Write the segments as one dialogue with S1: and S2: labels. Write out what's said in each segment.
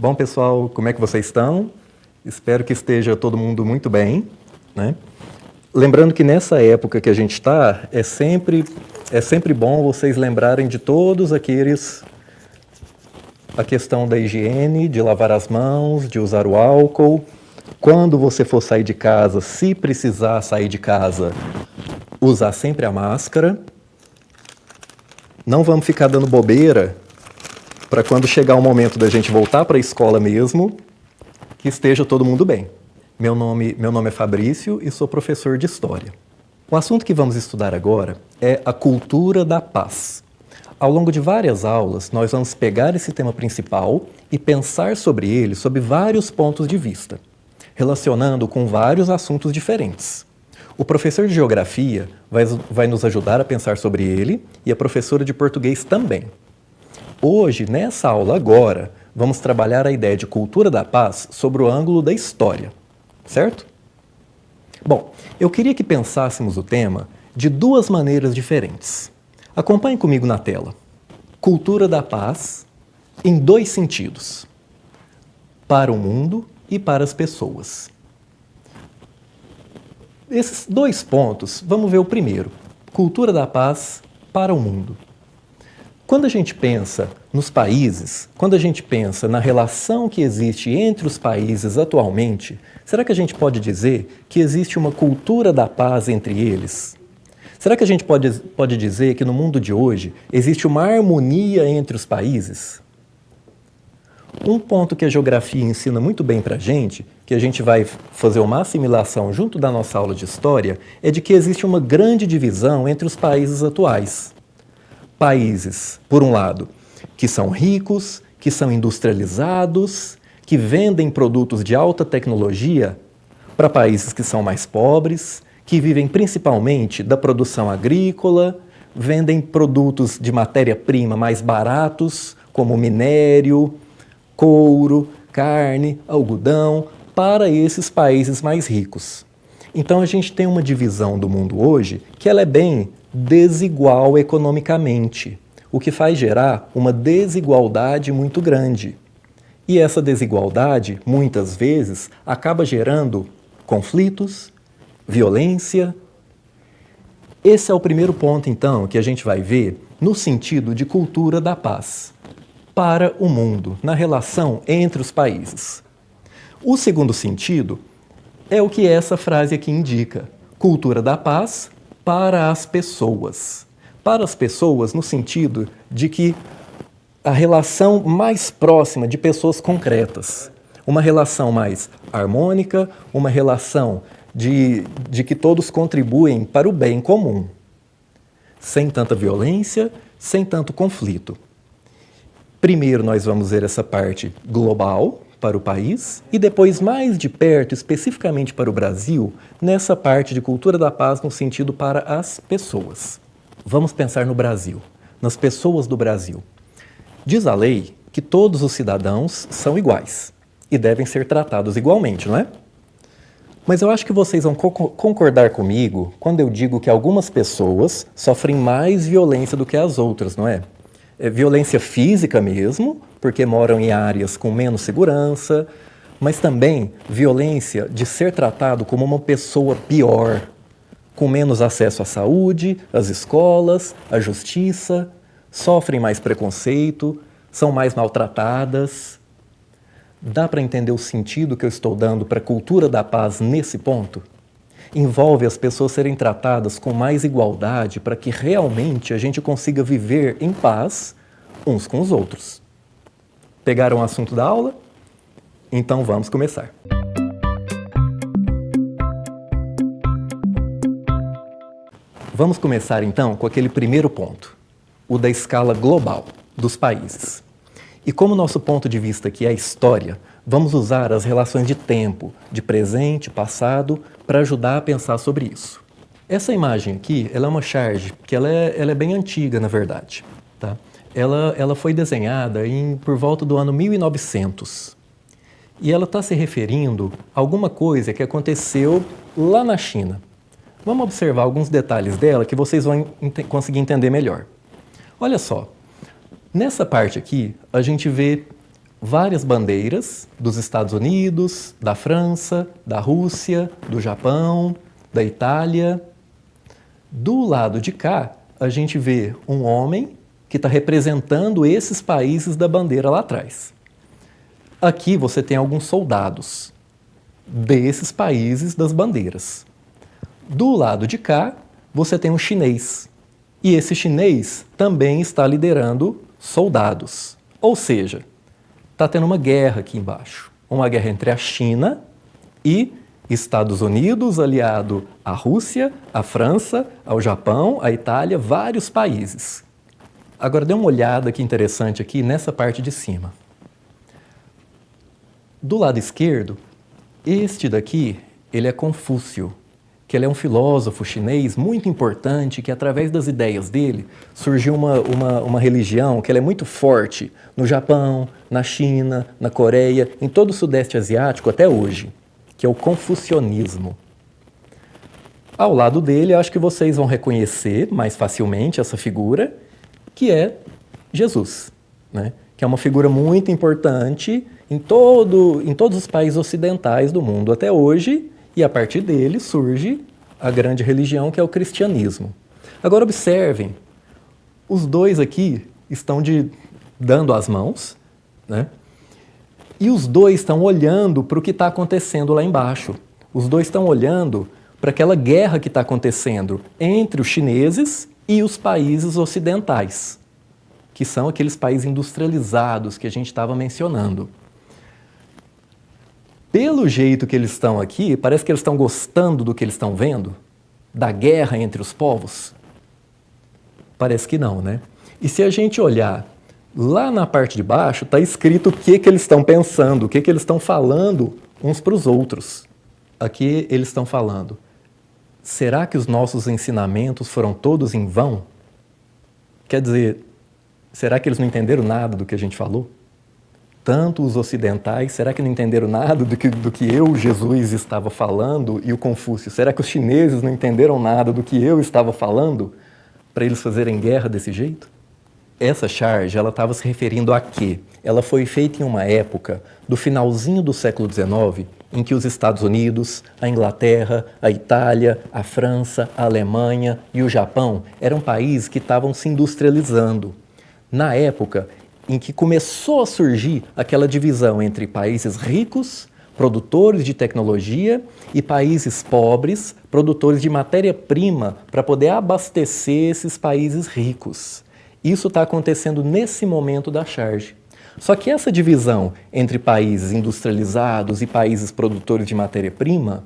S1: Bom, pessoal, como é que vocês estão? Espero que esteja todo mundo muito bem, né? Lembrando que nessa época que a gente está, é sempre bom vocês lembrarem de todos aqueles... a questão da higiene, de lavar as mãos, de usar o álcool. Quando você for sair de casa, se precisar sair de casa, usar sempre a máscara. Não vamos ficar dando bobeira para quando chegar o momento da gente voltar para a escola mesmo, que esteja todo mundo bem. Meu nome é Fabrício e sou professor de História. O assunto que vamos estudar agora é a cultura da paz. Ao longo de várias aulas, nós vamos pegar esse tema principal e pensar sobre ele sob vários pontos de vista, relacionando com vários assuntos diferentes. O professor de Geografia vai nos ajudar a pensar sobre ele e a professora de Português também. Hoje, nessa aula agora, vamos trabalhar a ideia de cultura da paz sobre o ângulo da história, certo? Bom, eu queria que pensássemos o tema de duas maneiras diferentes. Acompanhe comigo na tela. Cultura da paz em dois sentidos: para o mundo e para as pessoas. Esses dois pontos, vamos ver o primeiro. Cultura da paz para o mundo. Quando a gente pensa nos países, quando a gente pensa na relação que existe entre os países atualmente, será que a gente pode dizer que existe uma cultura da paz entre eles? Será que a gente pode dizer que no mundo de hoje existe uma harmonia entre os países? Um ponto que a geografia ensina muito bem para a gente, que a gente vai fazer uma assimilação junto da nossa aula de história, é de que existe uma grande divisão entre os países atuais. Países, por um lado, que são ricos, que são industrializados, que vendem produtos de alta tecnologia, para países que são mais pobres, que vivem principalmente da produção agrícola, vendem produtos de matéria-prima mais baratos, como minério, couro, carne, algodão, para esses países mais ricos. Então a gente tem uma divisão do mundo hoje que ela é bem desigual economicamente, o que faz gerar uma desigualdade muito grande. E essa desigualdade, muitas vezes, acaba gerando conflitos, violência. Esse é o primeiro ponto, então, que a gente vai ver no sentido de cultura da paz para o mundo, na relação entre os países. O segundo sentido é o que essa frase aqui indica: cultura da paz para as pessoas. Para as pessoas no sentido de que a relação mais próxima de pessoas concretas, uma relação mais harmônica, uma relação de que todos contribuem para o bem comum, sem tanta violência, sem tanto conflito. Primeiro nós vamos ver essa parte global para o país e depois mais de perto, especificamente para o Brasil, nessa parte de cultura da paz no sentido para as pessoas. Vamos pensar no Brasil, nas pessoas do Brasil. Diz a lei que todos os cidadãos são iguais e devem ser tratados igualmente, não é? Mas eu acho que vocês vão concordar comigo quando eu digo que algumas pessoas sofrem mais violência do que as outras, não é? É violência física mesmo, porque moram em áreas com menos segurança, mas também violência de ser tratado como uma pessoa pior, com menos acesso à saúde, às escolas, à justiça, sofrem mais preconceito, são mais maltratadas. Dá para entender o sentido que eu estou dando para a cultura da paz nesse ponto? Envolve as pessoas serem tratadas com mais igualdade para que realmente a gente consiga viver em paz uns com os outros. Pegaram o assunto da aula? Então vamos começar. Vamos começar então com aquele primeiro ponto, o da escala global dos países. E como nosso ponto de vista aqui é a história, vamos usar as relações de tempo, de presente, passado, para ajudar a pensar sobre isso. Essa imagem aqui, ela é uma charge, que ela é bem antiga, na verdade. Tá? Ela foi desenhada por volta do ano 1900. E ela está se referindo a alguma coisa que aconteceu lá na China. Vamos observar alguns detalhes dela que vocês vão conseguir entender melhor. Olha só, nessa parte aqui, a gente vê várias bandeiras dos Estados Unidos, da França, da Rússia, do Japão, da Itália. Do lado de cá, a gente vê um homem que está representando esses países da bandeira lá atrás. Aqui você tem alguns soldados desses países das bandeiras. Do lado de cá, você tem um chinês. E esse chinês também está liderando soldados. Ou seja, está tendo uma guerra aqui embaixo. Uma guerra entre a China e Estados Unidos, aliado à Rússia, à França, ao Japão, à Itália, vários países. Agora dê uma olhada que interessante aqui nessa parte de cima. Do lado esquerdo, este daqui, ele é Confúcio, que ele é um filósofo chinês muito importante, que através das ideias dele surgiu uma religião que ela é muito forte no Japão, na China, na Coreia, em todo o Sudeste Asiático até hoje, que é o confucionismo. Ao lado dele, acho que vocês vão reconhecer mais facilmente essa figura, que é Jesus, né? Que é uma figura muito importante em todos os países ocidentais do mundo até hoje, e a partir dele surge a grande religião que é o cristianismo. Agora observem, os dois aqui estão dando as mãos, né? E os dois estão olhando para o que está acontecendo lá embaixo. Os dois estão olhando para aquela guerra que está acontecendo entre os chineses e os países ocidentais, que são aqueles países industrializados que a gente estava mencionando. Pelo jeito que eles estão aqui, parece que eles estão gostando do que eles estão vendo, da guerra entre os povos. Parece que não, né? E se a gente olhar lá na parte de baixo, está escrito o que eles estão pensando, o que eles estão falando uns para os outros. Aqui eles estão falando: será que os nossos ensinamentos foram todos em vão? Quer dizer, será que eles não entenderam nada do que a gente falou? Tanto os ocidentais, será que não entenderam nada do que eu, Jesus, estava falando, e o Confúcio? Será que os chineses não entenderam nada do que eu estava falando para eles fazerem guerra desse jeito? Essa charge, ela estava se referindo a quê? Ela foi feita em uma época do finalzinho do século XIX, em que os Estados Unidos, a Inglaterra, a Itália, a França, a Alemanha e o Japão eram países que estavam se industrializando. Na época em que começou a surgir aquela divisão entre países ricos, produtores de tecnologia, e países pobres, produtores de matéria-prima para poder abastecer esses países ricos. Isso está acontecendo nesse momento da charge. Só que essa divisão entre países industrializados e países produtores de matéria-prima,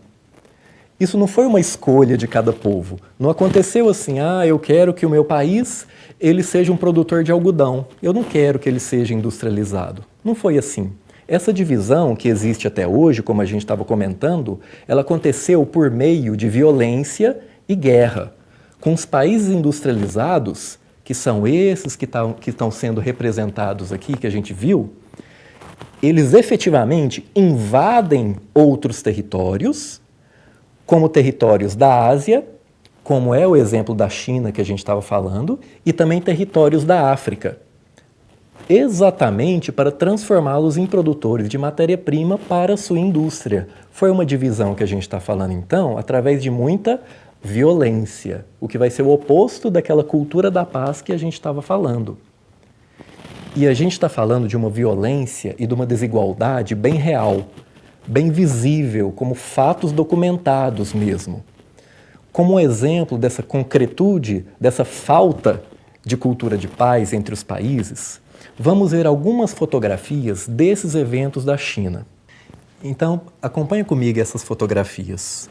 S1: isso não foi uma escolha de cada povo. Não aconteceu assim: eu quero que o meu país ele seja um produtor de algodão, eu não quero que ele seja industrializado. Não foi assim. Essa divisão que existe até hoje, como a gente estava comentando, ela aconteceu por meio de violência e guerra. Com os países industrializados, que são esses que estão sendo representados aqui, que a gente viu, eles efetivamente invadem outros territórios, como territórios da Ásia, como é o exemplo da China que a gente estava falando, e também territórios da África, exatamente para transformá-los em produtores de matéria-prima para a sua indústria. Foi uma divisão que a gente está falando, então, através de muita violência, o que vai ser o oposto daquela cultura da paz que a gente estava falando. E a gente está falando de uma violência e de uma desigualdade bem real, bem visível, como fatos documentados mesmo. Como um exemplo dessa concretude, dessa falta de cultura de paz entre os países, vamos ver algumas fotografias desses eventos da China. Então, acompanha comigo essas fotografias.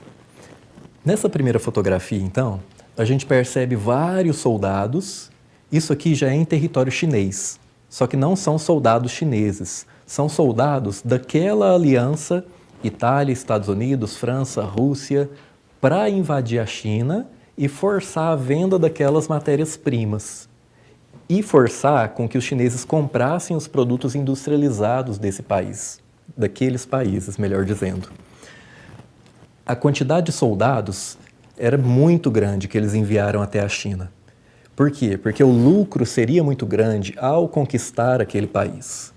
S1: Nessa primeira fotografia, então, a gente percebe vários soldados. Isso aqui já é em território chinês, só que não são soldados chineses, são soldados daquela aliança Itália, Estados Unidos, França, Rússia, para invadir a China e forçar a venda daquelas matérias-primas. E forçar com que os chineses comprassem os produtos industrializados desse país, daqueles países, melhor dizendo. A quantidade de soldados era muito grande que eles enviaram até a China. Por quê? Porque o lucro seria muito grande ao conquistar aquele país.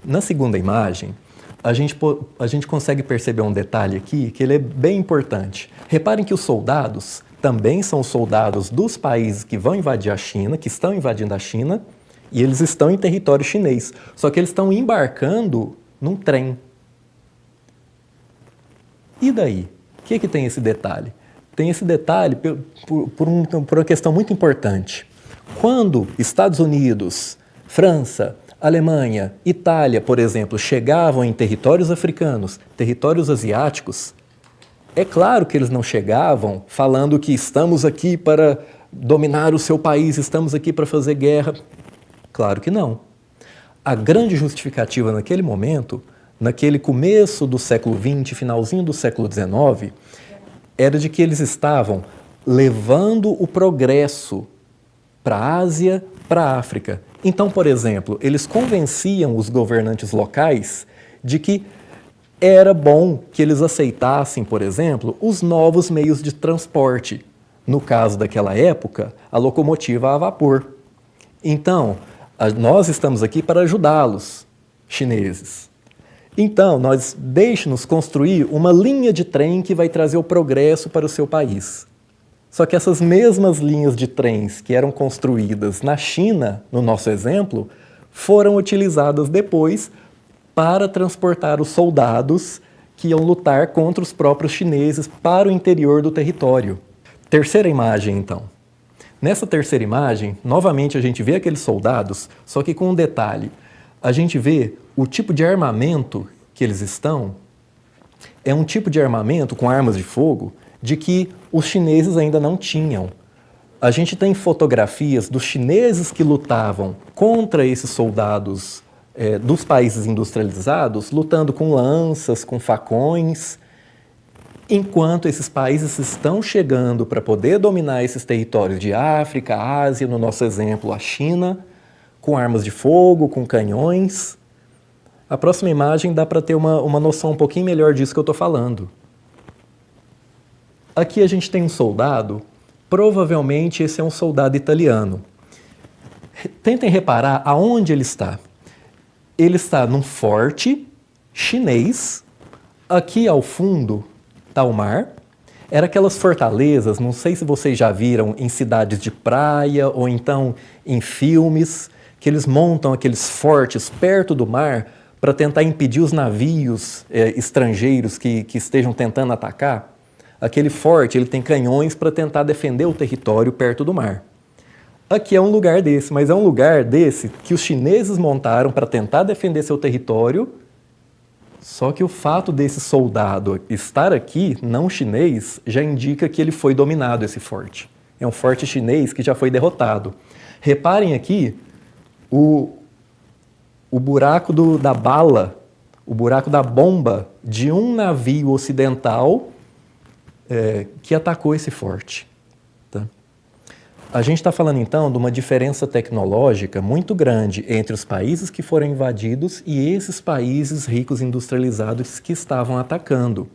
S1: Na segunda imagem, a gente consegue perceber um detalhe aqui que ele é bem importante. Reparem que os soldados também são soldados dos países que vão invadir a China, que estão invadindo a China, e eles estão em território chinês. Só que eles estão embarcando num trem. E daí? O que tem esse detalhe? Tem esse detalhe por uma questão muito importante. Quando Estados Unidos, França, Alemanha, Itália, por exemplo, chegavam em territórios africanos, territórios asiáticos, é claro que eles não chegavam falando que estamos aqui para dominar o seu país, estamos aqui para fazer guerra. Claro que não. A grande justificativa naquele momento, naquele começo do século XX, finalzinho do século XIX, era de que eles estavam levando o progresso para a Ásia, para a África. Então, por exemplo, eles convenciam os governantes locais de que era bom que eles aceitassem, por exemplo, os novos meios de transporte. No caso daquela época, a locomotiva a vapor. Então, nós estamos aqui para ajudá-los, chineses. Então, deixe-nos construir uma linha de trem que vai trazer o progresso para o seu país. Só que essas mesmas linhas de trens que eram construídas na China, no nosso exemplo, foram utilizadas depois para transportar os soldados que iam lutar contra os próprios chineses para o interior do território. Terceira imagem, então. Nessa terceira imagem, novamente a gente vê aqueles soldados, só que com um detalhe. A gente vê o tipo de armamento que eles estão, é um tipo de armamento com armas de fogo de que os chineses ainda não tinham. A gente tem fotografias dos chineses que lutavam contra esses soldados dos países industrializados, lutando com lanças, com facões, enquanto esses países estão chegando para poder dominar esses territórios de África, Ásia, no nosso exemplo, a China, com armas de fogo, com canhões. A próxima imagem dá para ter uma noção um pouquinho melhor disso que eu estou falando. Aqui a gente tem um soldado, provavelmente esse é um soldado italiano. Tentem reparar aonde ele está. Ele está num forte chinês, aqui ao fundo está o mar. Era aquelas fortalezas, não sei se vocês já viram em cidades de praia ou então em filmes, que eles montam aqueles fortes perto do mar para tentar impedir os navios estrangeiros que estejam tentando atacar. Aquele forte ele tem canhões para tentar defender o território perto do mar. Aqui é um lugar desse, mas é um lugar desse que os chineses montaram para tentar defender seu território, só que o fato desse soldado estar aqui, não chinês, já indica que ele foi dominado, esse forte. É um forte chinês que já foi derrotado. Reparem aqui o buraco da bala, o buraco da bomba de um navio ocidental que atacou esse forte. Tá? A gente está falando, então, de uma diferença tecnológica muito grande entre os países que foram invadidos e esses países ricos industrializados que estavam atacando.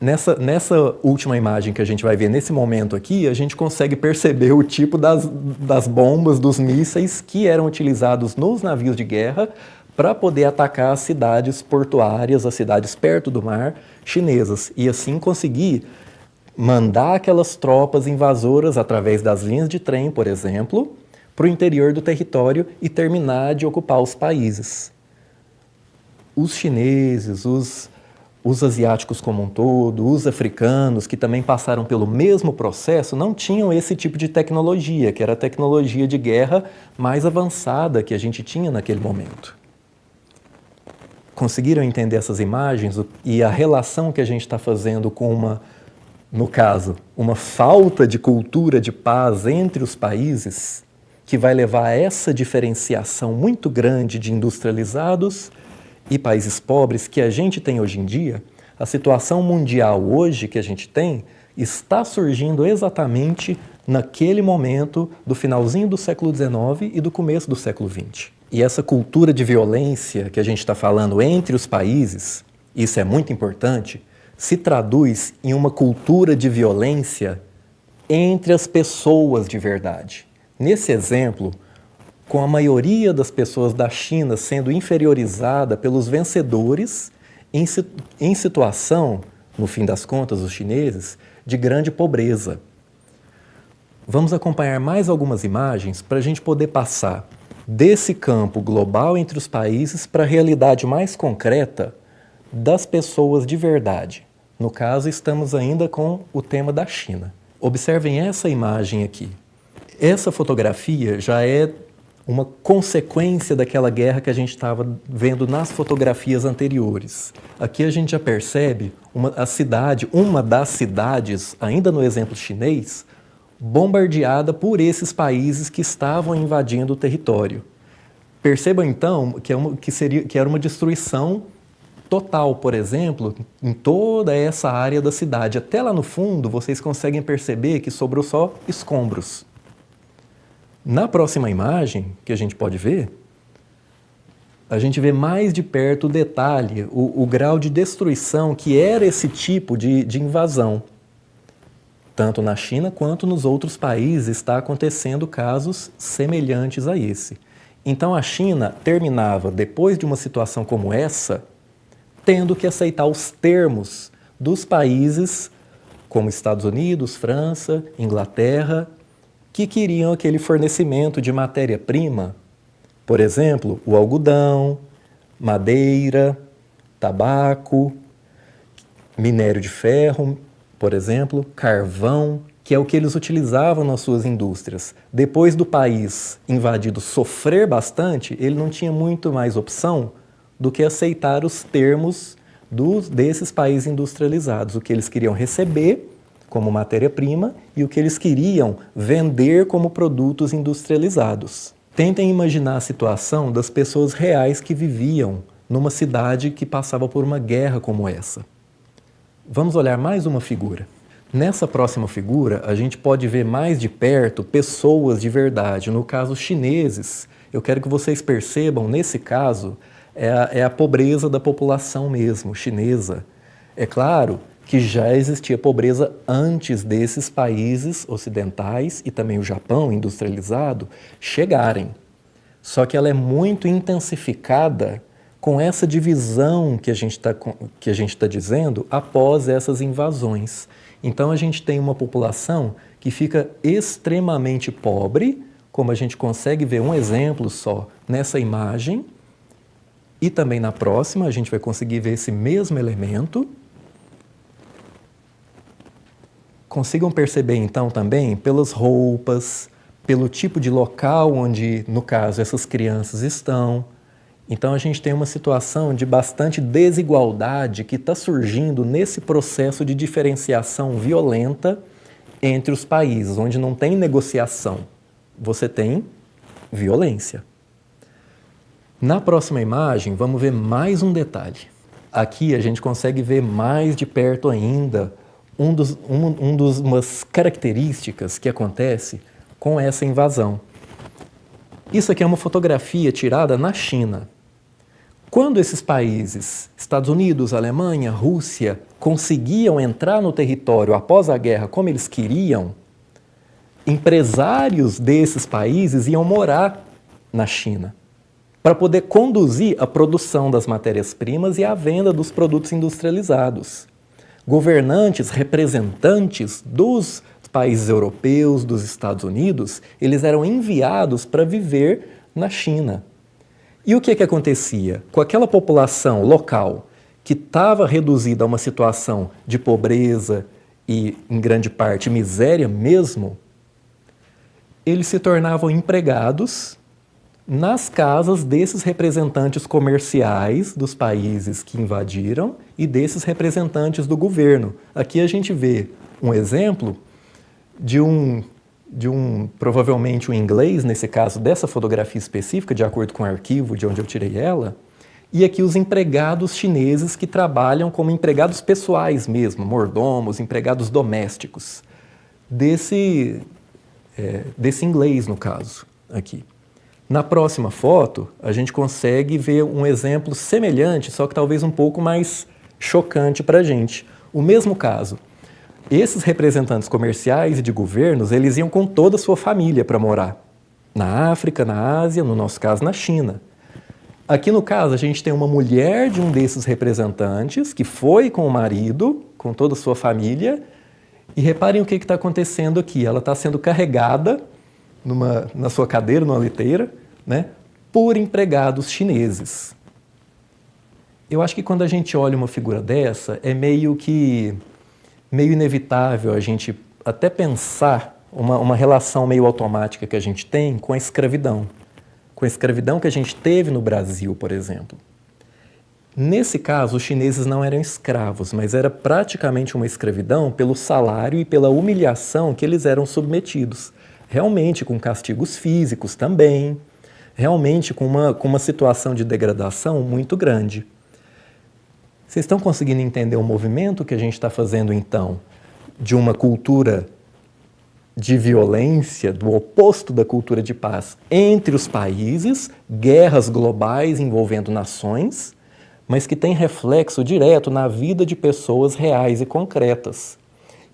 S1: Nessa última imagem que a gente vai ver nesse momento aqui, a gente consegue perceber o tipo das bombas, dos mísseis que eram utilizados nos navios de guerra para poder atacar as cidades portuárias, as cidades perto do mar chinesas, e assim conseguir mandar aquelas tropas invasoras através das linhas de trem, por exemplo, para o interior do território e terminar de ocupar os países. Os chineses, os asiáticos como um todo, os africanos, que também passaram pelo mesmo processo, não tinham esse tipo de tecnologia, que era a tecnologia de guerra mais avançada que a gente tinha naquele momento. Conseguiram entender essas imagens e a relação que a gente está fazendo com no caso, uma falta de cultura de paz entre os países, que vai levar a essa diferenciação muito grande de industrializados e países pobres que a gente tem hoje em dia? A situação mundial hoje que a gente tem está surgindo exatamente naquele momento do finalzinho do século XIX e do começo do século XX. E essa cultura de violência que a gente está falando entre os países, isso é muito importante, se traduz em uma cultura de violência entre as pessoas de verdade. Nesse exemplo, com a maioria das pessoas da China sendo inferiorizada pelos vencedores em situação, no fim das contas, os chineses, de grande pobreza. Vamos acompanhar mais algumas imagens para a gente poder passar desse campo global entre os países para a realidade mais concreta das pessoas de verdade. No caso, estamos ainda com o tema da China. Observem essa imagem aqui. Essa fotografia já é uma consequência daquela guerra que a gente estava vendo nas fotografias anteriores. Aqui a gente já percebe uma das cidades, ainda no exemplo chinês, bombardeada por esses países que estavam invadindo o território. Percebam então que era uma destruição total, por exemplo, em toda essa área da cidade. Até lá no fundo, vocês conseguem perceber que sobrou só escombros. Na próxima imagem, que a gente pode ver, a gente vê mais de perto o detalhe, o grau de destruição que era esse tipo de invasão. Tanto na China quanto nos outros países está acontecendo casos semelhantes a esse. Então a China terminava, depois de uma situação como essa, tendo que aceitar os termos dos países como Estados Unidos, França, Inglaterra, que queriam aquele fornecimento de matéria-prima, por exemplo, o algodão, madeira, tabaco, minério de ferro, por exemplo, carvão, que é o que eles utilizavam nas suas indústrias. Depois do país invadido sofrer bastante, ele não tinha muito mais opção do que aceitar os termos desses países industrializados, o que eles queriam receber como matéria-prima e o que eles queriam vender como produtos industrializados. Tentem imaginar a situação das pessoas reais que viviam numa cidade que passava por uma guerra como essa. Vamos olhar mais uma figura. Nessa próxima figura, a gente pode ver mais de perto pessoas de verdade, no caso chineses. Eu quero que vocês percebam, nesse caso, é a pobreza da população mesmo, chinesa. É claro que já existia pobreza antes desses países ocidentais e também o Japão industrializado chegarem. Só que ela é muito intensificada com essa divisão que a gente está dizendo após essas invasões. Então a gente tem uma população que fica extremamente pobre, como a gente consegue ver um exemplo só nessa imagem, e também na próxima a gente vai conseguir ver esse mesmo elemento. Consigam perceber então também pelas roupas, pelo tipo de local onde, no caso, essas crianças estão. Então a gente tem uma situação de bastante desigualdade que está surgindo nesse processo de diferenciação violenta entre os países, onde não tem negociação, você tem violência. Na próxima imagem, vamos ver mais um detalhe. Aqui a gente consegue ver mais de perto ainda umas características que acontece com essa invasão. Isso aqui é uma fotografia tirada na China. Quando esses países, Estados Unidos, Alemanha, Rússia, conseguiam entrar no território após a guerra como eles queriam, empresários desses países iam morar na China para poder conduzir a produção das matérias-primas e a venda dos produtos industrializados. Governantes, representantes dos países europeus, dos Estados Unidos, eles eram enviados para viver na China. E o que acontecia? Com aquela população local que estava reduzida a uma situação de pobreza e, em grande parte, miséria mesmo, eles se tornavam empregados nas casas desses representantes comerciais dos países que invadiram e desses representantes do governo. Aqui a gente vê um exemplo de provavelmente um inglês, nesse caso dessa fotografia específica, de acordo com o arquivo de onde eu tirei ela, e aqui os empregados chineses que trabalham como empregados pessoais mesmo, mordomos, empregados domésticos, desse inglês no caso, aqui. Na próxima foto, a gente consegue ver um exemplo semelhante, só que talvez um pouco mais chocante para a gente. O mesmo caso. Esses representantes comerciais e de governos, eles iam com toda a sua família para morar na África, na Ásia, no nosso caso, na China. Aqui no caso, a gente tem uma mulher de um desses representantes que foi com o marido, com toda a sua família, e reparem o que está acontecendo aqui. Ela está sendo carregada na sua cadeira, numa liteira, né, por empregados chineses. Eu acho que quando a gente olha uma figura dessa, é meio inevitável a gente até pensar uma relação meio automática que a gente tem com a escravidão que a gente teve no Brasil, por exemplo. Nesse caso, os chineses não eram escravos, mas era praticamente uma escravidão pelo salário e pela humilhação que eles eram submetidos. Realmente com castigos físicos também, realmente com uma situação de degradação muito grande. Vocês estão conseguindo entender o movimento que a gente está fazendo, então, de uma cultura de violência, do oposto da cultura de paz entre os países, guerras globais envolvendo nações, mas que tem reflexo direto na vida de pessoas reais e concretas.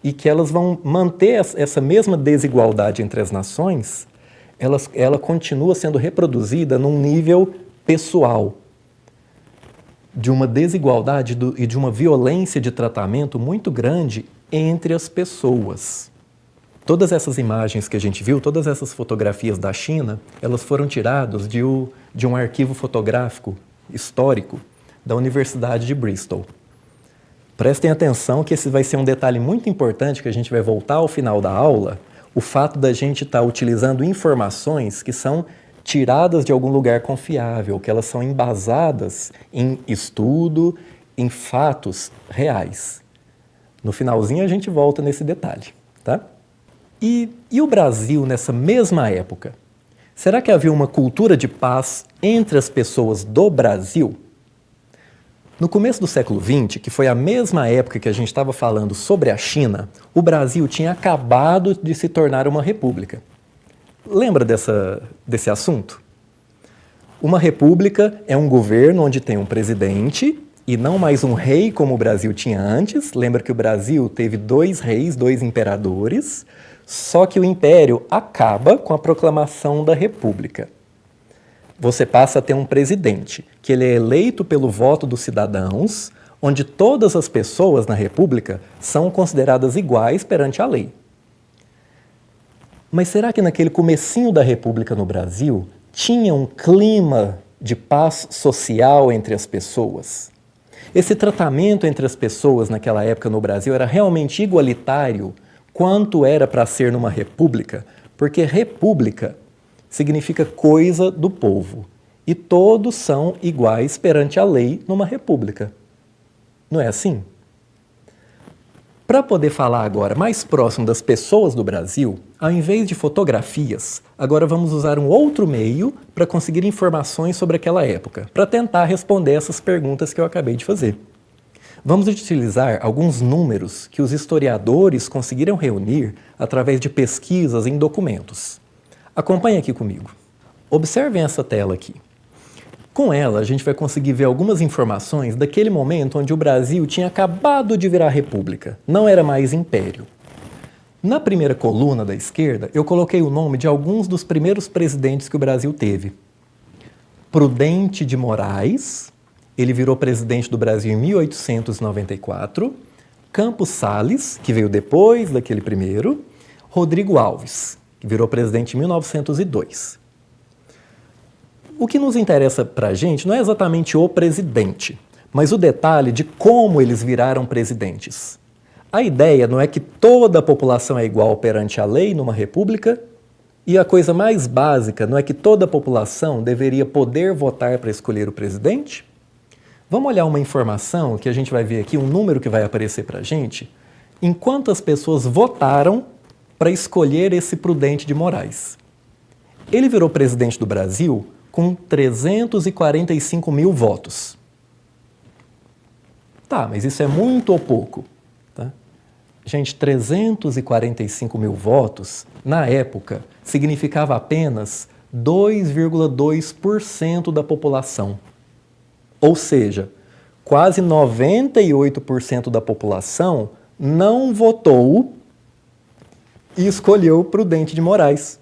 S1: E que elas vão manter essa mesma desigualdade entre as nações, ela continua sendo reproduzida num nível pessoal, de uma desigualdade e de uma violência de tratamento muito grande entre as pessoas. Todas essas imagens que a gente viu, todas essas fotografias da China, elas foram tiradas de um arquivo fotográfico histórico da Universidade de Bristol. Prestem atenção que esse vai ser um detalhe muito importante que a gente vai voltar ao final da aula, o fato da gente estar utilizando informações que são tiradas de algum lugar confiável, que elas são embasadas em estudo, em fatos reais. No finalzinho a gente volta nesse detalhe, tá? E o Brasil nessa mesma época? Será que havia uma cultura de paz entre as pessoas do Brasil? No começo do século XX, que foi a mesma época que a gente estava falando sobre a China, o Brasil tinha acabado de se tornar uma república. Lembra desse assunto? Uma república é um governo onde tem um presidente e não mais um rei como o Brasil tinha antes. Lembra que o Brasil teve 2 reis, 2 imperadores, só que o império acaba com a proclamação da república. Você passa a ter um presidente, que ele é eleito pelo voto dos cidadãos, onde todas as pessoas na república são consideradas iguais perante a lei. Mas será que naquele comecinho da república no Brasil tinha um clima de paz social entre as pessoas? Esse tratamento entre as pessoas naquela época no Brasil era realmente igualitário quanto era para ser numa república? Porque república significa coisa do povo e todos são iguais perante a lei numa república. Não é assim? Para poder falar agora mais próximo das pessoas do Brasil, ao invés de fotografias, agora vamos usar um outro meio para conseguir informações sobre aquela época, para tentar responder essas perguntas que eu acabei de fazer. Vamos utilizar alguns números que os historiadores conseguiram reunir através de pesquisas em documentos. Acompanhe aqui comigo. Observem essa tela aqui. Com ela, a gente vai conseguir ver algumas informações daquele momento onde o Brasil tinha acabado de virar república, não era mais império. Na primeira coluna da esquerda, eu coloquei o nome de alguns dos primeiros presidentes que o Brasil teve. Prudente de Moraes, ele virou presidente do Brasil em 1894, Campos Salles, que veio depois daquele primeiro, Rodrigo Alves, que virou presidente em 1902. O que nos interessa para a gente não é exatamente o presidente, mas o detalhe de como eles viraram presidentes. A ideia não é que toda a população é igual perante a lei numa república, e a coisa mais básica não é que toda a população deveria poder votar para escolher o presidente? Vamos olhar uma informação que a gente vai ver aqui, um número que vai aparecer para a gente, em quantas pessoas votaram para escolher esse Prudente de Moraes. Ele virou presidente do Brasil com 345 mil votos. Tá, mas isso é muito ou pouco? Tá? Gente, 345 mil votos, na época, significava apenas 2,2% da população. Ou seja, quase 98% da população não votou e escolheu Prudente de Moraes.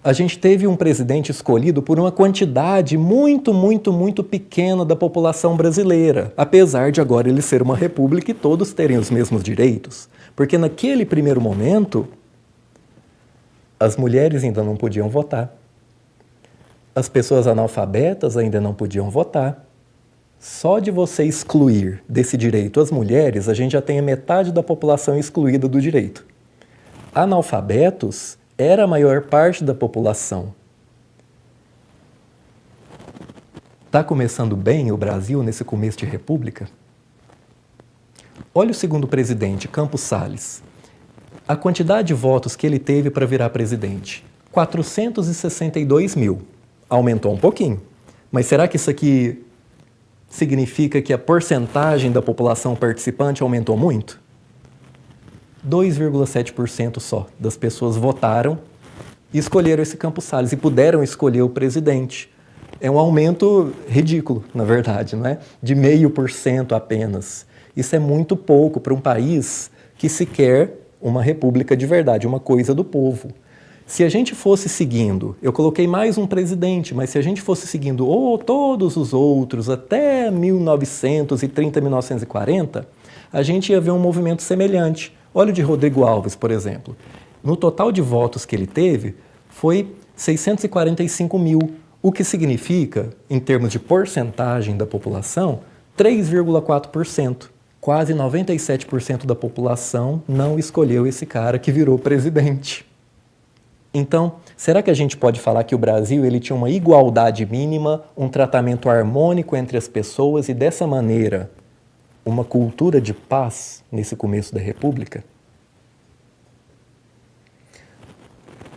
S1: A gente teve um presidente escolhido por uma quantidade muito, muito, muito pequena da população brasileira, apesar de agora ele ser uma república e todos terem os mesmos direitos. Porque naquele primeiro momento, as mulheres ainda não podiam votar, as pessoas analfabetas ainda não podiam votar. Só de você excluir desse direito as mulheres, a gente já tem a metade da população excluída do direito. Analfabetos era a maior parte da população. Está começando bem o Brasil nesse começo de república? Olha o segundo presidente, Campos Salles. A quantidade de votos que ele teve para virar presidente, 462 mil. Aumentou um pouquinho. Mas será que isso aqui significa que a porcentagem da população participante aumentou muito? 2,7% só das pessoas votaram e escolheram esse Campos Salles e puderam escolher o presidente. É um aumento ridículo, na verdade, não é? De 0,5% apenas. Isso é muito pouco para um país que se quer uma república de verdade, uma coisa do povo. Se a gente fosse seguindo, eu coloquei mais um presidente, mas se a gente fosse seguindo todos os outros até 1930, 1940, a gente ia ver um movimento semelhante. Olha o de Rodrigo Alves, por exemplo. No total de votos que ele teve, foi 645 mil, o que significa, em termos de porcentagem da população, 3,4%. Quase 97% da população não escolheu esse cara que virou presidente. Então, será que a gente pode falar que o Brasil ele tinha uma igualdade mínima, um tratamento harmônico entre as pessoas e, dessa maneira, uma cultura de paz nesse começo da República?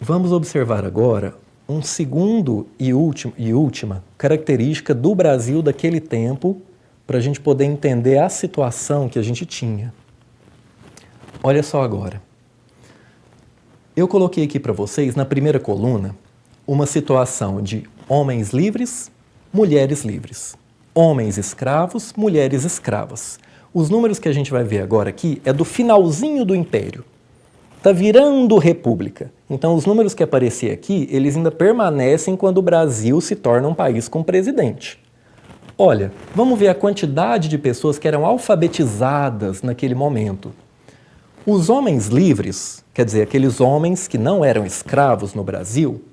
S1: Vamos observar agora um segundo e última característica do Brasil daquele tempo para a gente poder entender a situação que a gente tinha. Olha só agora. Eu coloquei aqui para vocês, na primeira coluna, uma situação de homens livres, mulheres livres. Homens escravos, mulheres escravas. Os números que a gente vai ver agora aqui é do finalzinho do Império. Está virando república. Então, os números que apareciam aqui, eles ainda permanecem quando o Brasil se torna um país com presidente. Olha, vamos ver a quantidade de pessoas que eram alfabetizadas naquele momento. Os homens livres, quer dizer, aqueles homens que não eram escravos no Brasil,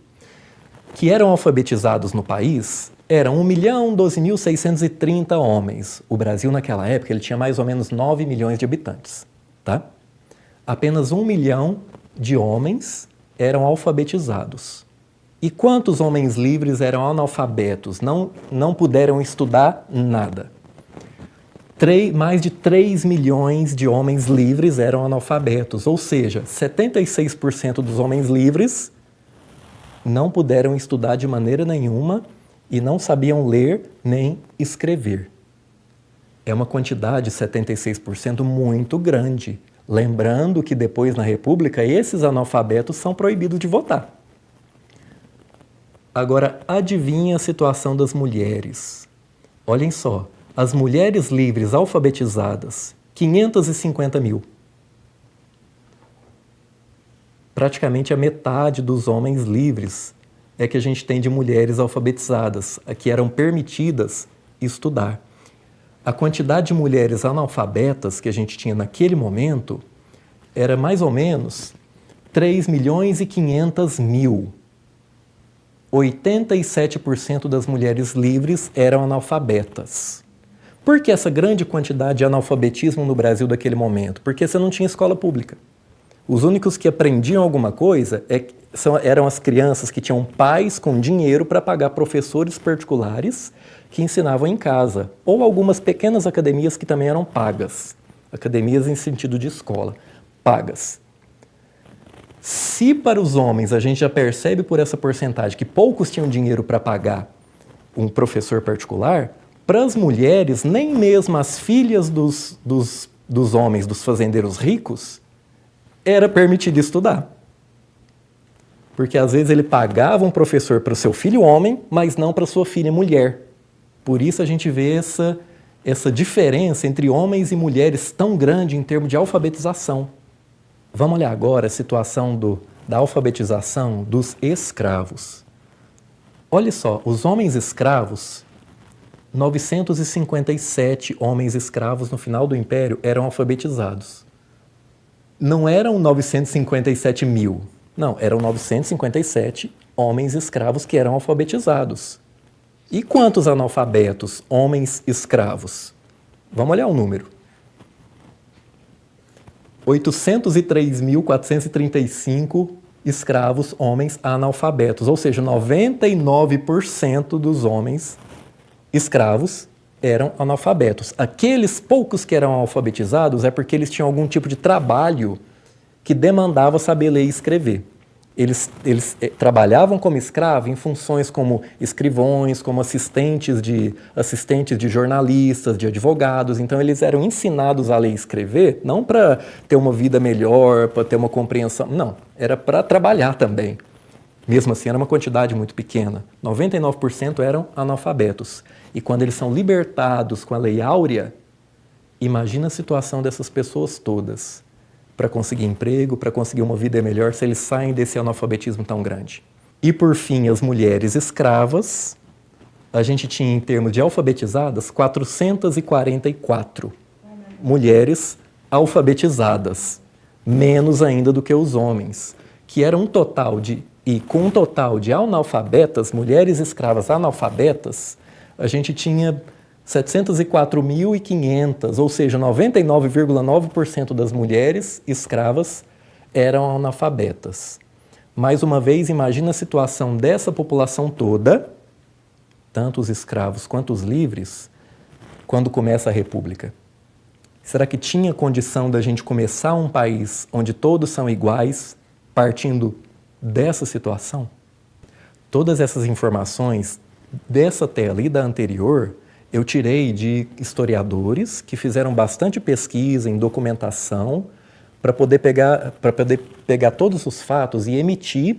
S1: que eram alfabetizados no país, eram 1.012.630 homens. O Brasil, naquela época, ele tinha mais ou menos 9 milhões de habitantes, tá? Apenas 1 milhão de homens eram alfabetizados. E quantos homens livres eram analfabetos? Não puderam estudar nada. Mais de 3 milhões de homens livres eram analfabetos, ou seja, 76% dos homens livres não puderam estudar de maneira nenhuma e não sabiam ler nem escrever. É uma quantidade, 76%, muito grande. Lembrando que depois, na República, esses analfabetos são proibidos de votar. Agora, adivinha a situação das mulheres. Olhem só. As mulheres livres alfabetizadas, 550 mil. Praticamente a metade dos homens livres é que a gente tem de mulheres alfabetizadas, que eram permitidas estudar. A quantidade de mulheres analfabetas que a gente tinha naquele momento era mais ou menos 3.500.000. 87% das mulheres livres eram analfabetas. Por que essa grande quantidade de analfabetismo no Brasil daquele momento? Porque você não tinha escola pública. Os únicos que aprendiam alguma coisa eram as crianças que tinham pais com dinheiro para pagar professores particulares que ensinavam em casa, ou algumas pequenas academias que também eram pagas. Academias em sentido de escola, pagas. Se para os homens a gente já percebe por essa porcentagem que poucos tinham dinheiro para pagar um professor particular, para as mulheres, nem mesmo as filhas dos homens, dos fazendeiros ricos, era permitido estudar. Porque às vezes ele pagava um professor para o seu filho homem, mas não para a sua filha mulher. Por isso a gente vê essa diferença entre homens e mulheres tão grande em termos de alfabetização. Vamos olhar agora a situação da alfabetização dos escravos. Olha só, os homens escravos, 957 homens escravos no final do Império eram alfabetizados. Não eram 957 mil, não, eram 957 homens escravos que eram alfabetizados. E quantos analfabetos, homens escravos? Vamos olhar o número. 803.435 escravos, homens analfabetos, ou seja, 99% dos homens escravos eram analfabetos. Aqueles poucos que eram alfabetizados é porque eles tinham algum tipo de trabalho que demandava saber ler e escrever. Eles trabalhavam como escravo em funções como escrivões, como assistentes de jornalistas, de advogados. Então, eles eram ensinados a ler e escrever, não para ter uma vida melhor, para ter uma compreensão, não. Era para trabalhar também. Mesmo assim, era uma quantidade muito pequena. 99% eram analfabetos. E quando eles são libertados com a Lei Áurea, imagina a situação dessas pessoas todas para conseguir emprego, para conseguir uma vida melhor, se eles saem desse analfabetismo tão grande. E, por fim, as mulheres escravas, a gente tinha, em termos de alfabetizadas, 444 mulheres alfabetizadas, menos ainda do que os homens, que era um total de, e com um total de analfabetas, mulheres escravas analfabetas, a gente tinha 704.500, ou seja, 99,9% das mulheres escravas eram analfabetas. Mais uma vez, imagina a situação dessa população toda, tanto os escravos quanto os livres, quando começa a República. Será que tinha condição da gente começar um país onde todos são iguais, partindo dessa situação? Todas essas informações dessa tela e da anterior, eu tirei de historiadores que fizeram bastante pesquisa em documentação para poder pegar todos os fatos e emitir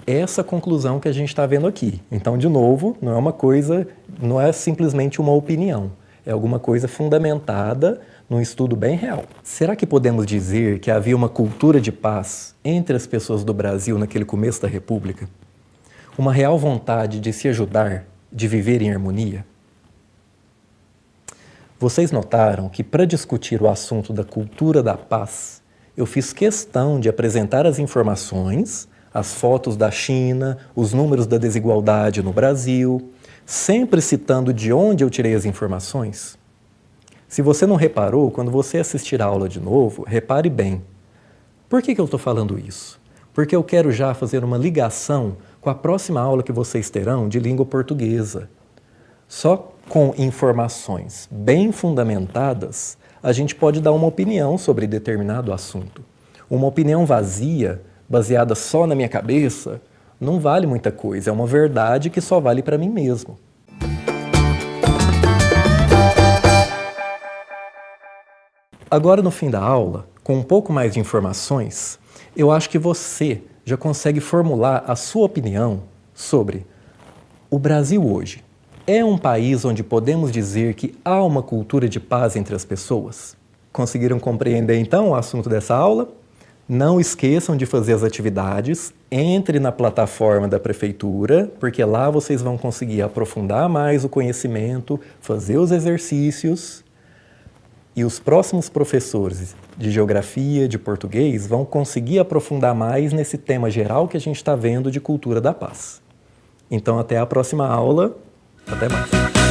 S1: essa conclusão que a gente está vendo aqui. Então, de novo, não é simplesmente uma opinião, é alguma coisa fundamentada num estudo bem real. Será que podemos dizer que havia uma cultura de paz entre as pessoas do Brasil naquele começo da República? Uma real vontade de se ajudar, de viver em harmonia? Vocês notaram que, para discutir o assunto da cultura da paz, eu fiz questão de apresentar as informações, as fotos da China, os números da desigualdade no Brasil, sempre citando de onde eu tirei as informações? Se você não reparou, quando você assistir a aula de novo, repare bem. Por que eu estou falando isso? Porque eu quero já fazer uma ligação com a próxima aula que vocês terão de língua portuguesa. Só com informações bem fundamentadas, a gente pode dar uma opinião sobre determinado assunto. Uma opinião vazia, baseada só na minha cabeça, não vale muita coisa. É uma verdade que só vale para mim mesmo. Agora, no fim da aula, com um pouco mais de informações, eu acho que você já consegue formular a sua opinião sobre o Brasil hoje. É um país onde podemos dizer que há uma cultura de paz entre as pessoas? Conseguiram compreender, então, o assunto dessa aula? Não esqueçam de fazer as atividades, entre na plataforma da Prefeitura, porque lá vocês vão conseguir aprofundar mais o conhecimento, fazer os exercícios, e os próximos professores de Geografia, de Português, vão conseguir aprofundar mais nesse tema geral que a gente está vendo de cultura da paz. Então, até a próxima aula. Até mais.